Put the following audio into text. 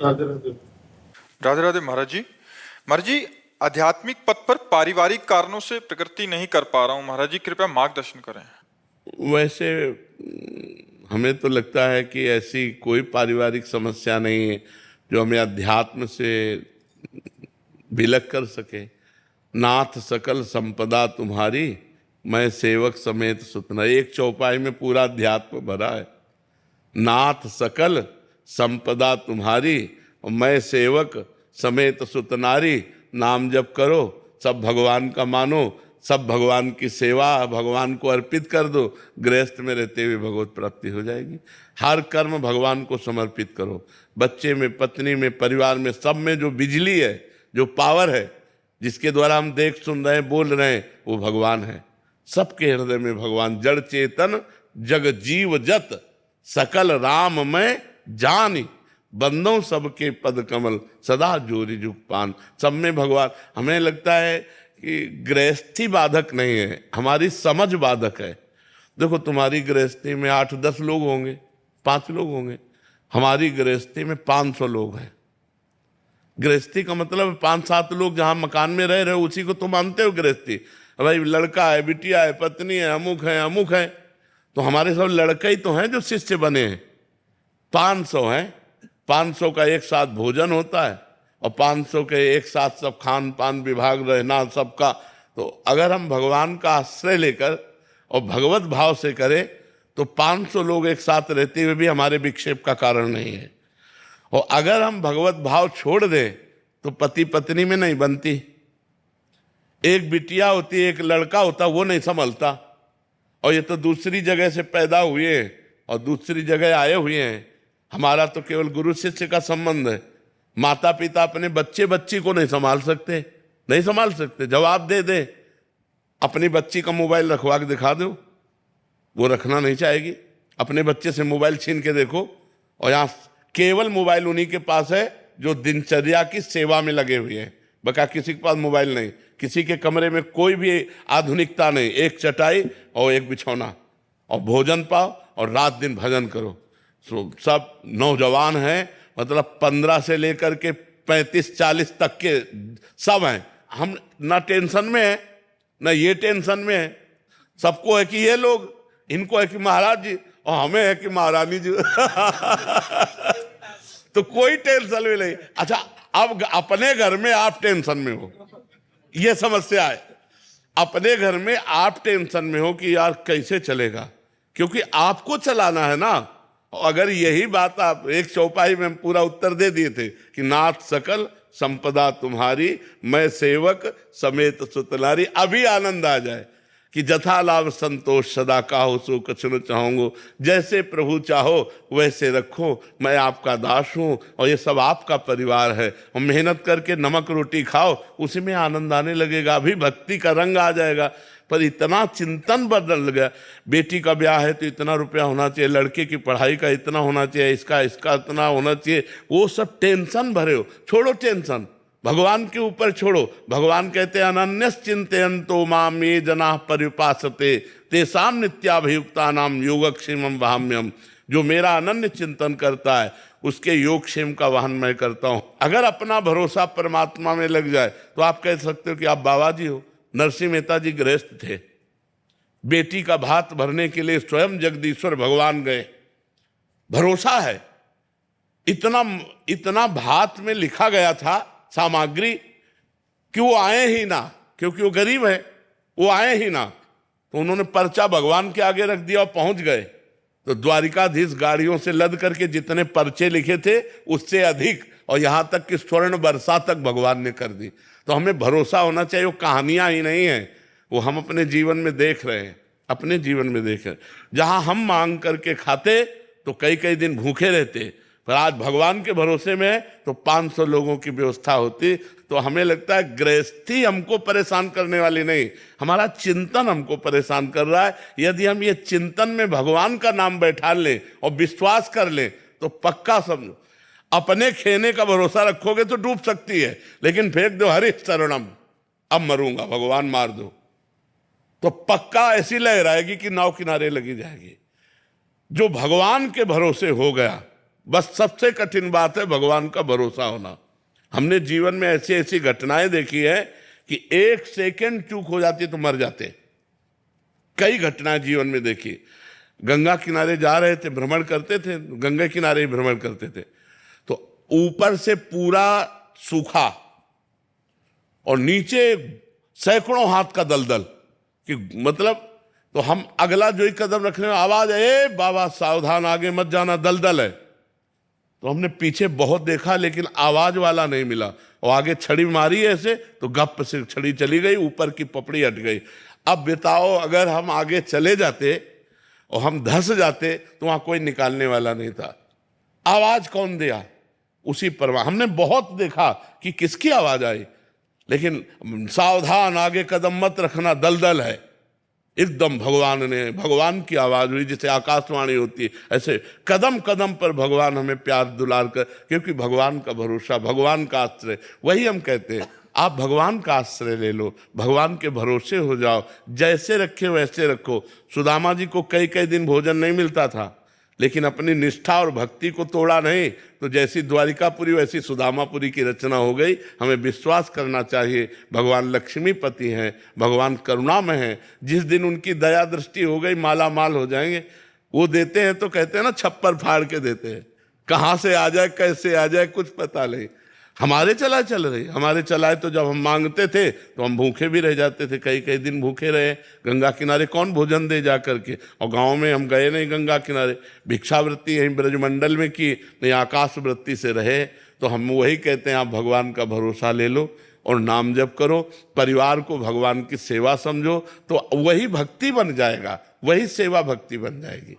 राधे राधे। राधे राधे महाराज जी। महाराज जी, आध्यात्मिक पथ पर पारिवारिक कारणों से प्रगति नहीं कर पा रहा हूँ महाराज जी, कृपया मार्गदर्शन करें। वैसे हमें तो लगता है कि ऐसी कोई पारिवारिक समस्या नहीं है जो हमें अध्यात्म से विलग कर सके। नाथ सकल संपदा तुम्हारी, मैं सेवक समेत सुतना। एक चौपाई में पूरा अध्यात्म भरा है। नाथ सकल संपदा तुम्हारी और मैं सेवक समेत सुतनारी। नाम जप करो, सब भगवान का मानो, सब भगवान की सेवा, भगवान को अर्पित कर दो। गृहस्थ में रहते हुए भगवत प्राप्ति हो जाएगी। हर कर्म भगवान को समर्पित करो। बच्चे में, पत्नी में, परिवार में, सब में जो बिजली है, जो पावर है, जिसके द्वारा हम देख सुन रहे हैं, बोल रहे हैं, वो भगवान है। सबके हृदय में भगवान। जड़ चेतन जग जीव जत, सकल राम में जानी। बंदों सबके पद कमल, सदा जोरी जुग पान। सब में भगवान। हमें लगता है कि गृहस्थी बाधक नहीं है, हमारी समझ बाधक है। देखो, तुम्हारी गृहस्थी में 8-10 लोग होंगे, 5 लोग होंगे। हमारी गृहस्थी में 500 लोग हैं। गृहस्थी का मतलब 5-7 लोग जहां मकान में रह रहे हो उसी को तो मानते हो गृहस्थी। भाई लड़का है, बिटिया है, पत्नी है, अमुक है, अमुक है। तो हमारे सब लड़के ही तो हैं जो शिष्य बने हैं। 500 हैं। 500 का एक साथ भोजन होता है और 500 के एक साथ सब खान पान विभाग रहना सबका। तो अगर हम भगवान का आश्रय लेकर और भगवत भाव से करें तो 500 लोग एक साथ रहते हुए भी हमारे विक्षेप का कारण नहीं है। और अगर हम भगवत भाव छोड़ दें तो पति पत्नी में नहीं बनती। एक बिटिया होती, एक लड़का होता, वो नहीं संभलता। और ये तो दूसरी जगह से पैदा हुए और दूसरी जगह आए हुए हैं। हमारा तो केवल गुरु शिष्य का संबंध है। माता पिता अपने बच्चे बच्ची को नहीं संभाल सकते, नहीं संभाल सकते। जवाब दे दे, अपनी बच्ची का मोबाइल रखवा के दिखा दो, वो रखना नहीं चाहेगी। अपने बच्चे से मोबाइल छीन के देखो, और यहाँ केवल मोबाइल उन्हीं के पास है जो दिनचर्या की सेवा में लगे हुए हैं। बका किसी के पास मोबाइल नहीं। किसी के कमरे में कोई भी आधुनिकता नहीं। एक चटाई और एक बिछौना, और भोजन पाओ और रात दिन भजन करो। सब नौजवान हैं, मतलब 15 से लेकर के 35-40 तक के सब हैं। हम ना टेंशन में है, ना ये टेंशन में है। सबको है कि ये लोग, इनको है कि महाराज जी, और हमें है कि महारानी जी। तो कोई टेंशन में नहीं। अच्छा, अब अपने घर में आप टेंशन में हो, ये समस्या है। अपने घर में आप टेंशन में हो कि यार कैसे चलेगा, क्योंकि आपको चलाना है ना। अगर यही बात आप एक चौपाई में पूरा उत्तर दे दिए थे कि नाथ सकल संपदा तुम्हारी, मैं सेवक समेत सुतलारी, अभी आनंद आ जाए कि जथा लाभ संतोष सदा काहो सो कुछ न चाहूंगो। जैसे प्रभु चाहो वैसे रखो, मैं आपका दास हूँ और ये सब आपका परिवार है। और मेहनत करके नमक रोटी खाओ, उसी में आनंद आने लगेगा। अभी भक्ति का रंग आ जाएगा। पर इतना चिंतन बदल गया। बेटी का ब्याह है तो इतना रुपया होना चाहिए, लड़के की पढ़ाई का इतना होना चाहिए, इसका इतना होना चाहिए। वो सब टेंशन भरे हो। छोड़ो टेंशन, भगवान के ऊपर छोड़ो। भगवान कहते हैं अनन्यस चिंतयन्तो माम ये जनाः पर्युपासते तेषां नित्याभियुक्तानां योगक्षेमं वहाम्यहम्। जो मेरा अनन्य चिंतन करता है उसके योगक्षेम का वहन मैं करता हूं। अगर अपना भरोसा परमात्मा में लग जाए तो आप कह सकते हो कि आप बाबा जी हो। नरसिंह मेहता जी गृहस्थ थे। बेटी का भात भरने के लिए स्वयं जगदीश्वर भगवान गए। भरोसा है। इतना भात में लिखा गया था सामग्री कि वो आए ही ना, क्योंकि वो गरीब है, वो आए ही ना। तो उन्होंने पर्चा भगवान के आगे रख दिया और पहुंच गए। तो द्वारिकाधीश गाड़ियों से लद करके जितने पर्चे लिखे थे उससे अधिक, और यहां तक कि स्वर्ण वर्षा तक भगवान ने कर दी। तो हमें भरोसा होना चाहिए। वो कहानियां ही नहीं है, वो हम अपने जीवन में देख रहे हैं। अपने जीवन में देख रहे हैं। जहां हम मांग करके खाते तो कई कई दिन भूखे रहते, पर आज भगवान के भरोसे में है तो 500 लोगों की व्यवस्था होती। तो हमें लगता है गृहस्थी हमको परेशान करने वाली नहीं, हमारा चिंतन हमको परेशान कर रहा है। यदि हम ये चिंतन में भगवान का नाम बैठा लें और विश्वास कर लें तो पक्का समझो, अपने खेने का भरोसा रखोगे तो डूब सकती है, लेकिन फेंक दो हरि शरणम, अब मरूंगा, भगवान मार दो, तो पक्का ऐसी लहराएगी कि नाव किनारे लगी जाएगी। जो भगवान के भरोसे हो गया बस सबसे कठिन बात है भगवान का भरोसा होना। हमने जीवन में ऐसी ऐसी घटनाएं देखी है कि 1 सेकंड चूक हो जाती तो मर जाते। कई घटनाएं जीवन में देखी। गंगा किनारे जा रहे थे, भ्रमण करते थे, गंगा किनारे ही भ्रमण करते थे, तो ऊपर से पूरा सूखा और नीचे सैकड़ों हाथ का दलदल, कि मतलब तो हम अगला जो ही कदम रखने में आवाज है, ए बाबा सावधान आगे मत जाना दलदल है। तो हमने पीछे बहुत देखा लेकिन आवाज वाला नहीं मिला, और आगे छड़ी मारी ऐसे तो गप से छड़ी चली गई, ऊपर की पपड़ी हट गई। अब बताओ अगर हम आगे चले जाते और हम धंस जाते तो वहां कोई निकालने वाला नहीं था। आवाज कौन दिया? उसी परवाह। हमने बहुत देखा कि किसकी आवाज आई, लेकिन सावधान आगे कदम मत रखना दलदल है, एकदम भगवान की आवाज हुई, जैसे आकाशवाणी होती है, ऐसे कदम कदम पर भगवान हमें प्यार दुलार कर, क्योंकि भगवान का भरोसा, भगवान का आश्रय, वही हम कहते हैं आप भगवान का आश्रय ले लो, भगवान के भरोसे हो जाओ, जैसे रखे वैसे रखो। सुदामा जी को कई कई दिन भोजन नहीं मिलता था, लेकिन अपनी निष्ठा और भक्ति को तोड़ा नहीं, तो जैसी द्वारिकापुरी वैसी सुदामापुरी की रचना हो गई। हमें विश्वास करना चाहिए भगवान लक्ष्मीपति हैं, भगवान करुणामय हैं। जिस दिन उनकी दया दृष्टि हो गई माला माल हो जाएंगे। वो देते हैं तो कहते हैं ना, छप्पर फाड़ के देते हैं, कहाँ से आ जाए कैसे आ जाए कुछ पता नहीं। हमारे चलाए चल रही, हमारे चलाए तो जब हम मांगते थे तो हम भूखे भी रह जाते थे, कई कई दिन भूखे रहे। गंगा किनारे कौन भोजन दे जा करके, और गांव में हम गए नहीं गंगा किनारे, भिक्षावृत्ति यहीं ब्रजमंडल में की, नहीं आकाश वृत्ति से रहे। तो हम वही कहते हैं आप भगवान का भरोसा ले लो और नाम जप करो, परिवार को भगवान की सेवा समझो, तो वही भक्ति बन जाएगा, वही सेवा भक्ति बन जाएगी।